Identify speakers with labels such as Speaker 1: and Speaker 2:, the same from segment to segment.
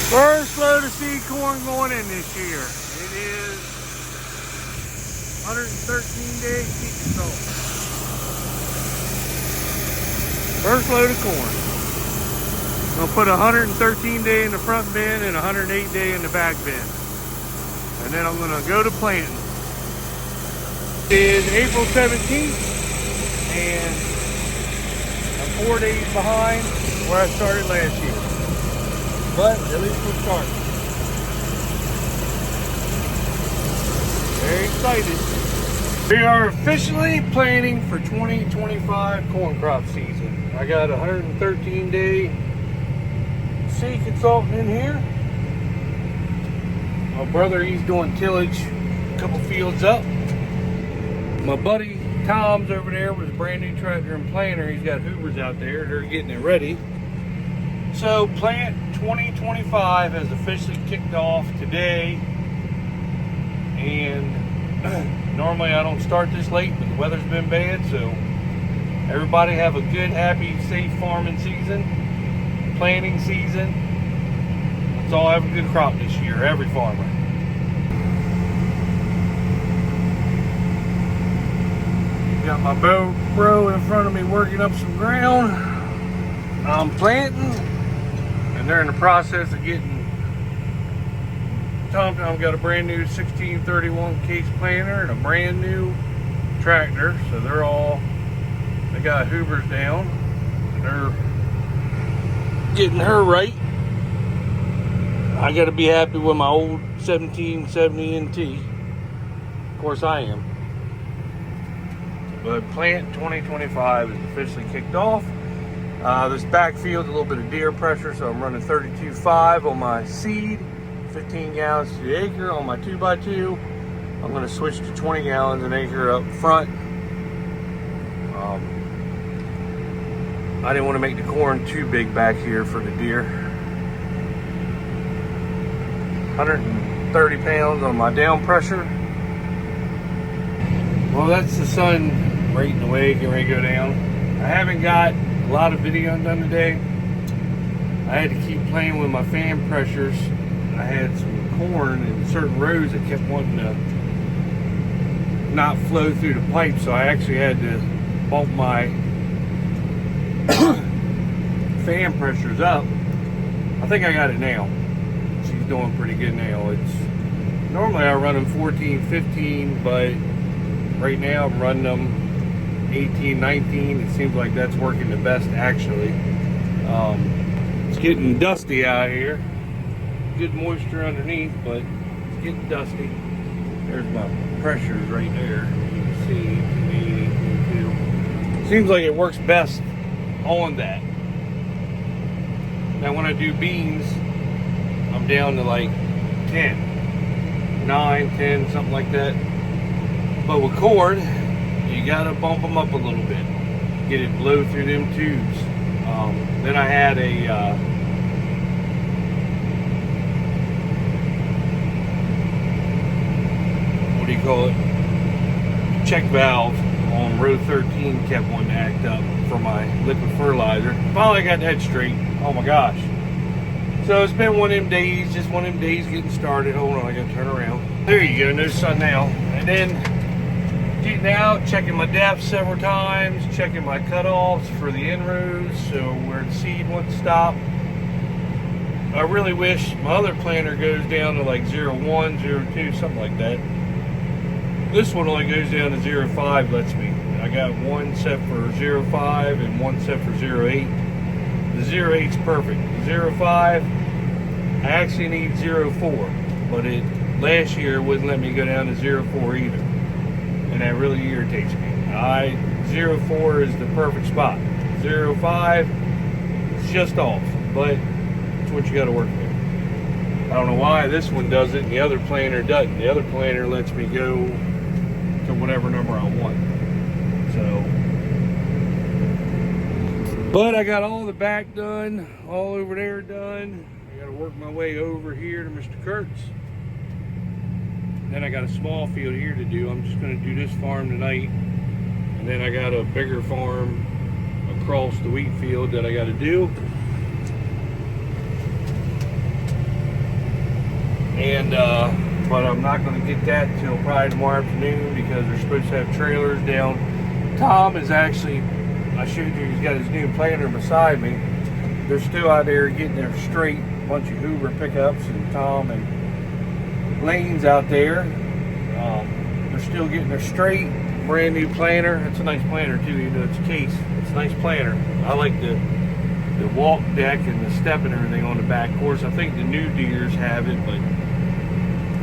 Speaker 1: First load of seed corn going in this year. It is 113 days seed control. First load of corn. I'm gonna put 113 day in the front bin and 108 day in the back bin. And then I'm gonna go to planting. It is April 17th and I'm 4 days behind where I started last year. But at least we're starting. Very excited. We are officially planning for 2025 corn crop season. I got a 113 day seed consultant in here. My brother, he's doing tillage a couple fields up. My buddy Tom's over there with a brand new tractor and planter. He's got hoovers out there. They're getting it ready. So plant 2025 has officially kicked off today. And normally I don't start this late, but the weather's been bad. So everybody have a good, happy, safe farming season, planting season. Let's all have a good crop this year, every farmer. Got my bro in front of me working up some ground. I'm planting, and they're in the process of getting. Tom got a brand new 1631 case planter and a brand new tractor, so they got hoovers down. They're getting her right. I got to be happy with my old 1770 NT. Of course I am. But plant 2025 is officially kicked off. This backfield's a little bit of deer pressure, so I'm running 32.5 on my seed, 15 gallons to the acre on my 2x2. I'm going to switch to 20 gallons an acre up front. I didn't want to make the corn too big back here for the deer. 130 pounds on my down pressure. Well, that's the sun rating away, getting ready to go down. I haven't got a lot of video done today. I had to keep playing with my fan pressures. I had some corn in certain rows that kept wanting to not flow through the pipe, so I actually had to bump my fan pressures up. I think I got it now. She's doing pretty good now. Normally I run them 14, 15, but right now I'm running them 18, 19. It seems like that's working the best actually. It's getting dusty out here. Good moisture underneath, but it's getting dusty. There's my pressures right there. You can see 280, 2. Seems like it works best on that. Now when I do beans, I'm down to like 10, 9, 10, something like that. But with corn, you gotta bump them up a little bit, get it blow through them tubes. Then I had a what do you call it? Check valve on row 13 kept wanting to act up for my liquid fertilizer. Finally got that straight. Oh my gosh. So it's been one of them days, just one of them days getting started. Hold on, I gotta turn around. There you go, no sun now. And then getting out, checking my depth several times, checking my cutoffs for the inrows, so where the seed wants to stop. I really wish my other planter goes down to like 0.1, 0.2, something like that. This one only goes down to 0.5, lets me. I got one set for 0.5 and one set for 0.8. The 0.8 is perfect. 0.5, I actually need 0.4, but last year wouldn't let me go down to 0.4 either. And that really irritates me. 0.4 is the perfect spot. 0.5 is just off, but it's what you got to work with. I don't know why this one does it and the other planter doesn't. The other planter lets me go to whatever number I want. So, but I got all the back done, all over there done. I got to work my way over here to Mr. Kurtz. Then I got a small field here to do. I'm just going to do this farm tonight. And then I got a bigger farm across the wheat field that I got to do. And but I'm not going to get that until probably tomorrow afternoon because they're supposed to have trailers down. Tom is actually, I showed you, he's got his new planter beside me. They're still out there getting their straight. A bunch of Hoover pickups and Tom and Lane's out there. They're still getting their straight. Brand new planter. It's a nice planter too, even though it's a case. It's a nice planter. I like the walk deck and the step and everything on the back. Of course, I think the new Deeres have it, but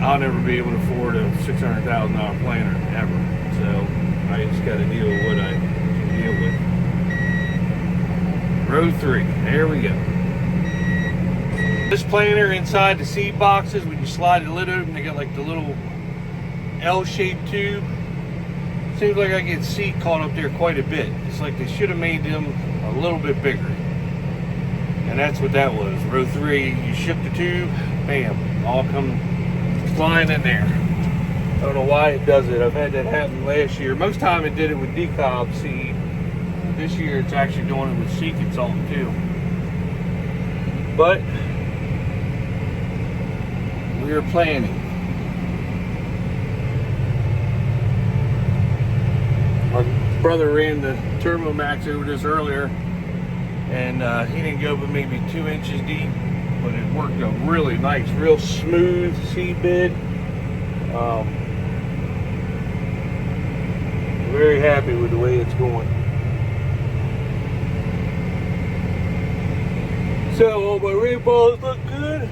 Speaker 1: I'll never be able to afford a $600,000 planter ever. So I just got to deal with what I can deal with. Row 3. There we go. This planter inside the seed boxes, when you slide the lid open, they got like the little L-shaped tube. Seems like I get seed caught up there quite a bit. It's like they should have made them a little bit bigger. And that's what that was. Row 3, you ship the tube, bam, all come flying in there. I don't know why it does it. I've had that happen last year. Most time it did it with decob seed. This year it's actually doing it with seed consultant too. But we are planning. My brother ran the Turbo Max over this earlier, and he didn't go but maybe 2 inches deep, but it worked out really nice, real smooth seed bed. Very happy with the way it's going. So all my rainbows look good.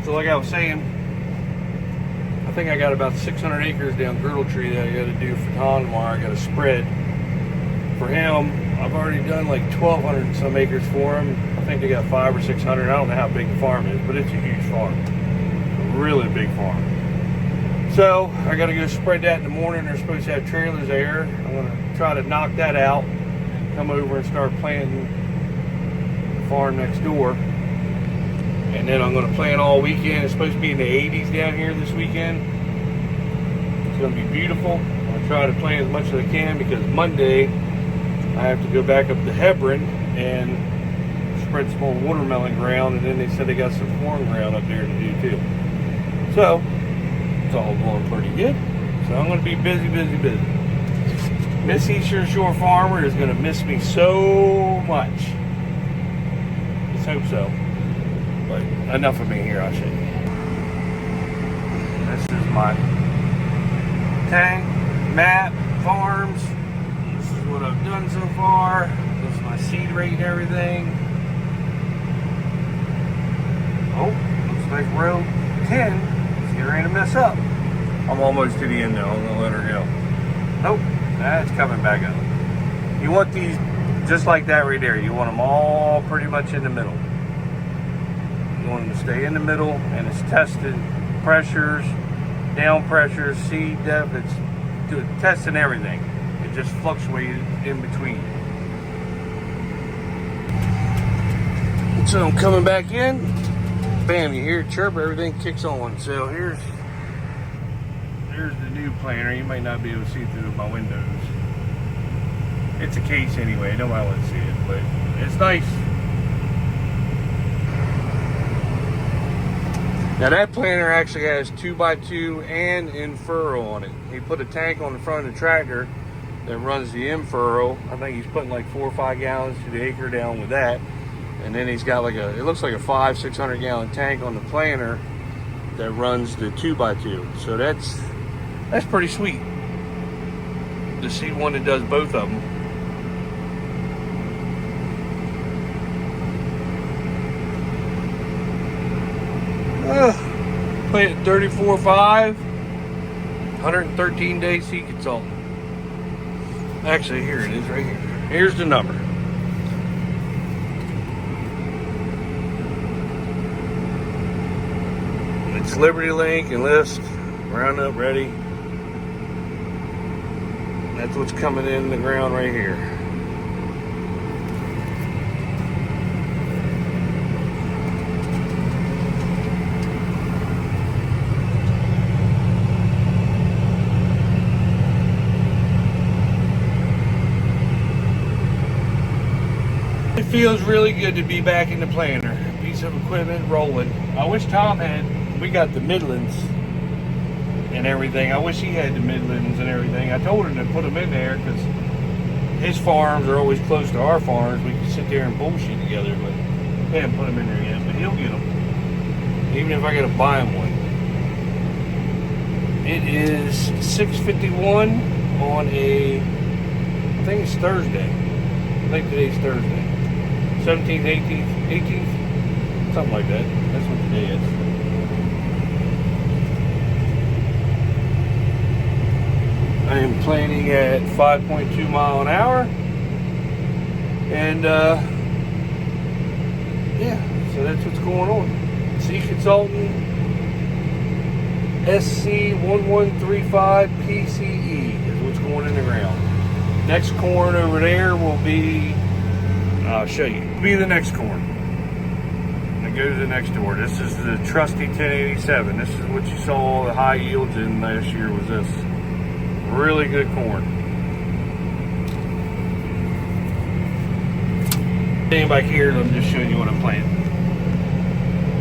Speaker 1: So like I was saying, I think I got about 600 acres down Girdle Tree that I got to do for Tom tomorrow. I got to spread. For him, I've already done like 1,200 and some acres for him. I think they got 500 or 600. I don't know how big the farm is, but it's a huge farm. A really big farm. So I got to go spread that in the morning. They're supposed to have trailers there. I'm going to try to knock that out and come over and start planting the farm next door. And then I'm going to plant all weekend. It's supposed to be in the 80s down here this weekend. It's going to be beautiful. I'll try to plant as much as I can because Monday I have to go back up to Hebron and spread some more watermelon ground, and then they said they got some corn ground up there to do too. So it's all going pretty good. So I'm going to be busy. Miss Eastern Shore Farmer is going to miss me so much. Let's hope so. But enough of me here, I'll show you. This is my tank, map, farms. This is what I've done so far. This is my seed rate and everything. Oh, looks like row 10 is getting ready to mess up. I'm almost to the end now. I'm going to let her go. Nope, that's coming back up. You want these just like that right there. You want them all pretty much in the middle. You want them to stay in the middle, and it's tested pressures, down pressures, seed depth. It's testing everything. It just fluctuated in between. So I'm coming back in. Bam! You hear it chirp. Everything kicks on. So here's the new planter. You might not be able to see through my windows. It's a case anyway. Nobody wants to see it, but it's nice. Now that planter actually has 2x2 and in-furrow on it. He put a tank on the front of the tractor that runs the in-furrow. I think he's putting like 4 or 5 gallons to the acre down with that. And then he's got like it looks like a 500-600 gallon tank on the planter that runs the 2x2. So that's pretty sweet to see one that does both of them. Plant 34.5, 113 day seed consultant. Actually, here it is right here. Here's the number. It's Liberty Link, Enlist, Roundup, Ready. That's what's coming in the ground right here. It feels really good to be back in the planter. A piece of equipment rolling. I wish Tom we got the Midlands and everything. I wish he had the Midlands and everything. I told him to put them in there because his farms are always close to our farms. We can sit there and bullshit together, but he haven't put them in there yet. But he'll get them, even if I gotta buy him one. It is 6:51 on I think it's Thursday. I think today's Thursday. 17th, 18th, something like that. That's what today is. I am planning at 5.2 mile an hour. And yeah, so that's what's going on. Sea Consultant SC1135 PCE is what's going in the ground. Next corn over there will be, I'll show you, will be the next corn. It goes to the next door. This is the trusty 1087. This is what you saw the high yields in last year was this. Really good corn. Standing back here, I'm just showing you what I'm planting.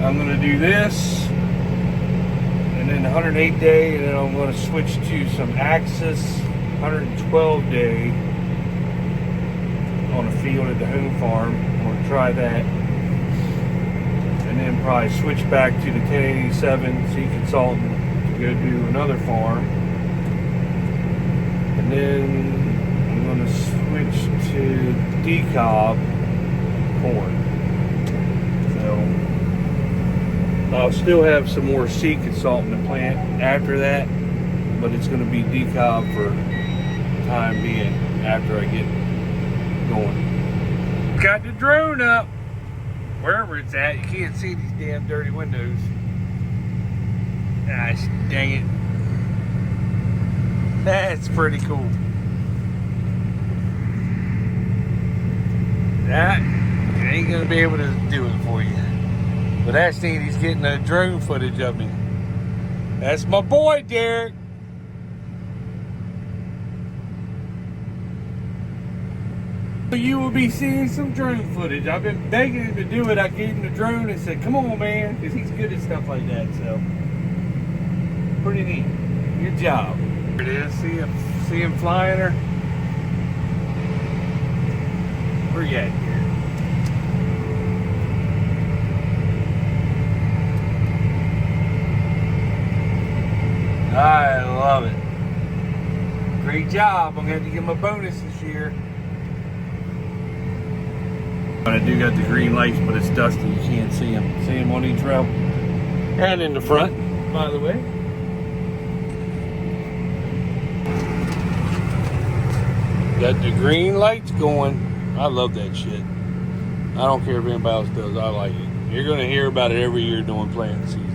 Speaker 1: I'm going to do this, and then the 108 day, and then I'm going to switch to some Axis 112 day on a field at the home farm. I'm going to try that, and then probably switch back to the 1087 Sea Consultant to go do another farm. And then I'm going to switch to decob corn. So I'll still have some more Sea Consultant to plant after that, but it's going to be decob for the time being after I get going. Got the drone up. Wherever it's at, you can't see these damn dirty windows. Gosh, dang it. That's pretty cool. That ain't gonna be able to do it for you. But that's neat, he's getting a drone footage of me. That's my boy, Derek. You will be seeing some drone footage. I've been begging him to do it. I gave him the drone and said, come on, man, because he's good at stuff like that, so. Pretty neat. Good job. There it is. See him flying her? Where you at here? I love it. Great job. I'm going to have to give him a bonus this year. I do got the green lights, but it's dusty. You can't see him. See him on each row. And in the front, by the way. Got the green lights going. I love that shit. I don't care if anybody else does. I like it. You're going to hear about it every year during planting season.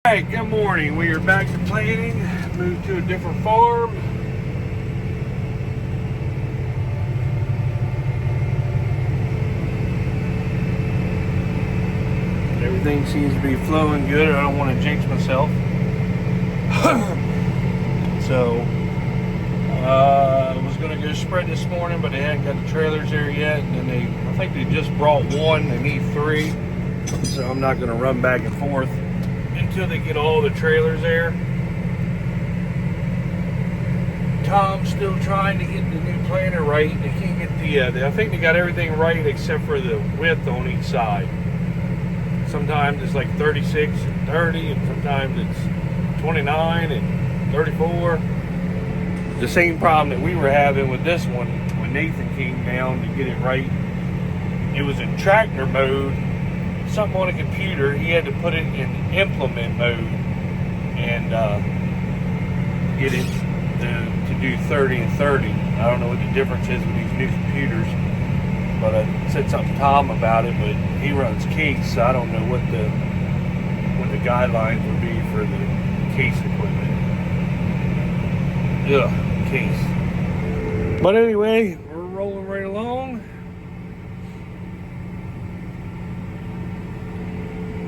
Speaker 1: Alright, good morning. We are back to planting. Moved to a different farm. Everything seems to be flowing good. I don't want to jinx myself. So, I was going to go spread this morning, but they hadn't got the trailers there yet. And then I think they just brought one. They need 3. So I'm not going to run back and forth until they get all the trailers there. Tom's still trying to get the new planter right. They can't get the, I think they got everything right except for the width on each side. Sometimes it's like 36 and 30, and sometimes it's 29 and 34. The same problem that we were having with this one when Nathan came down to get it right. It was in tractor mode. Something on a computer, he had to put it in implement mode and get it to do 30 and 30. I don't know what the difference is with these new computers, but I said something to Tom about it, but he runs case, so I don't know what the guidelines would be for the case equipment. Ugh, case. But anyway, we're rolling right along.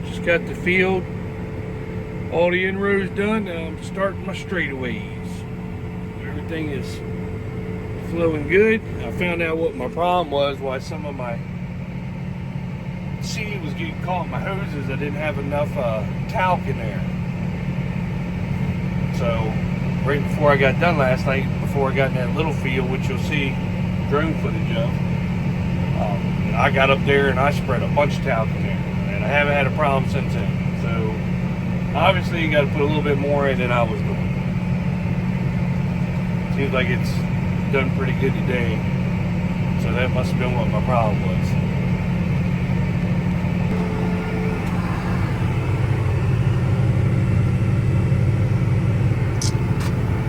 Speaker 1: Just got the field, all the inroads done. Now I'm starting my straightaways. Everything is flowing good. I found out what my problem was, why some of my seed was getting caught in my hoses. I didn't have enough talc in there. So right before I got done last night, before I got in that little field, which you'll see drone footage of, I got up there and I spread a bunch of talc in there. And I haven't had a problem since then. So obviously you got to put a little bit more in than I was doing. Seems like it's done pretty good today. So that must have been what my problem was.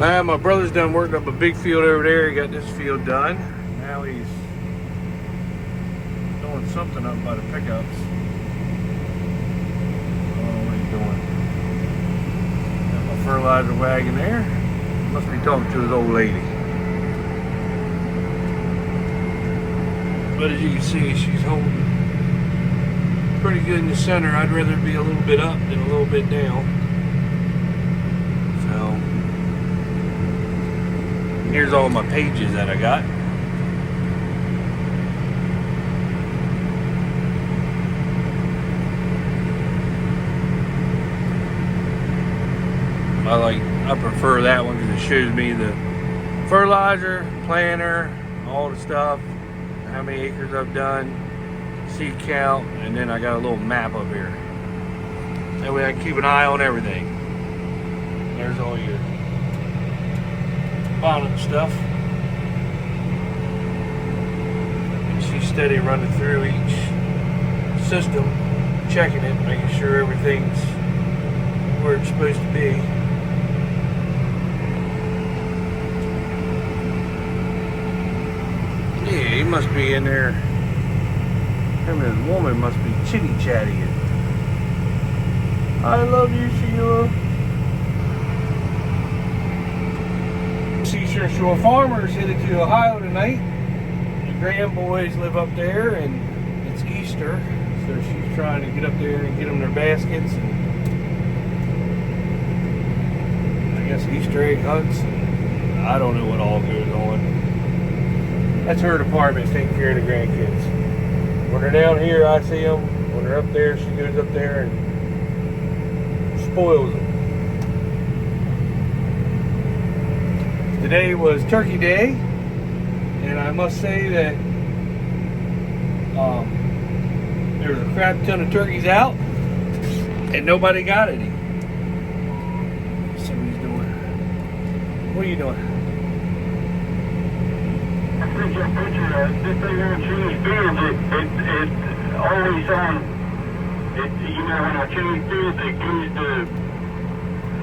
Speaker 1: Now my brother's done working up a big field over there. He got this field done. Now he's doing something up by the pickups. Doing. Got my fertilizer wagon there. Must be talking to his old lady. But as you can see, she's holding pretty good in the center. I'd rather be a little bit up than a little bit down. So here's all my pages that I got. I prefer that one because it shows me the fertilizer, planter, all the stuff, how many acres I've done, seed count, and then I got a little map up here. That way I can keep an eye on everything. There's all your bottom stuff. And she's steady running through each system, checking it, making sure everything's where it's supposed to be. Yeah, he must be in there. Him and his woman must be chitty-chatting. I love you, Sheila. Seashore Shore Farmers headed to Ohio tonight. The Graham boys live up there, and it's Easter, so she's trying to get up there and get them their baskets and I guess Easter egg hunts. I don't know what all goes on. That's her department, taking care of the grandkids. When they're down here, I see them. When they're up there, she goes up there and spoils them. Today was Turkey Day, and I must say that there was a crap ton of turkeys out, and nobody got any. Somebody's doing. What are you doing?
Speaker 2: I sent you a picture of this thing on Cheese Fields. It always you know, when I change fields, it goes to,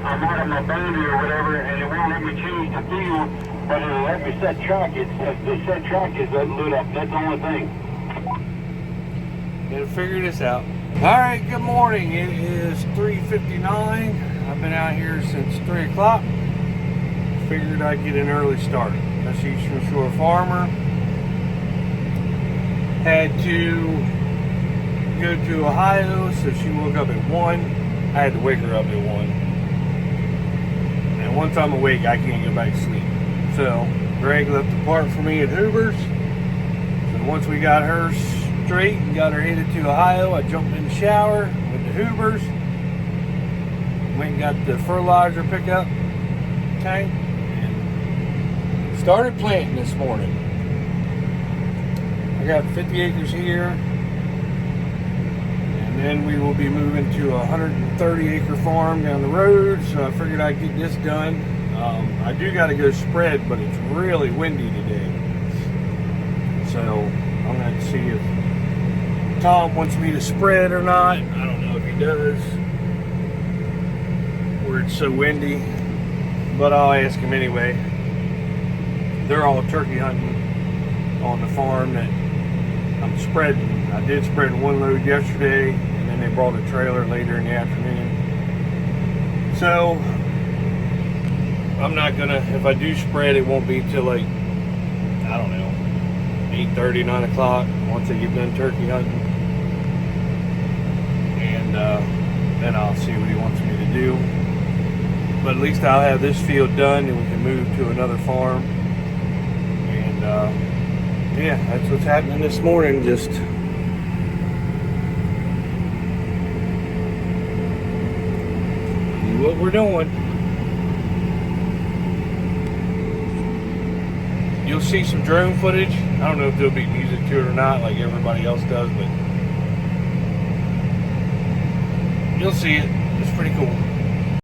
Speaker 2: I'm out of my boundary or whatever, and it won't let me change the field, but it'll let me set track. The set track is doesn't do that. That's the only thing.
Speaker 1: Gotta figure this out. Alright, good morning. It is 3:59. I've been out here since 3 o'clock. Figured I'd get an early start. That's Eastern Shore Farmer. Had to go to Ohio, so she woke up at 1. I had to wake her up at 1. And once I'm awake, I can't go back to sleep. So, Greg left the part for me at Hoover's. So once we got her straight and got her headed to Ohio, I jumped in the shower, went to Hoover's, went and got the fertilizer pickup tank, and started planting this morning. I got 50 acres here, and then we will be moving to a 130 acre farm down the road, so I figured I'd get this done. I do got to go spread, but it's really windy today, so I'm going to see if Tom wants me to spread or not. I don't know if he does, where it's so windy, but I'll ask him anyway. They're all turkey hunting on the farm that I'm spreading. I did spread one load yesterday, and then they brought a trailer later in the afternoon. So I'm not gonna, if I do spread, it won't be till like, I don't know, 8:30, 9 o'clock once I get done turkey hunting. And then I'll see what he wants me to do. But at least I'll have this field done and we can move to another farm. And yeah, that's what's happening this morning. Just do what we're doing. You'll see some drone footage. I don't know if there'll be music to it or not, like everybody else does, but you'll see it. It's pretty cool.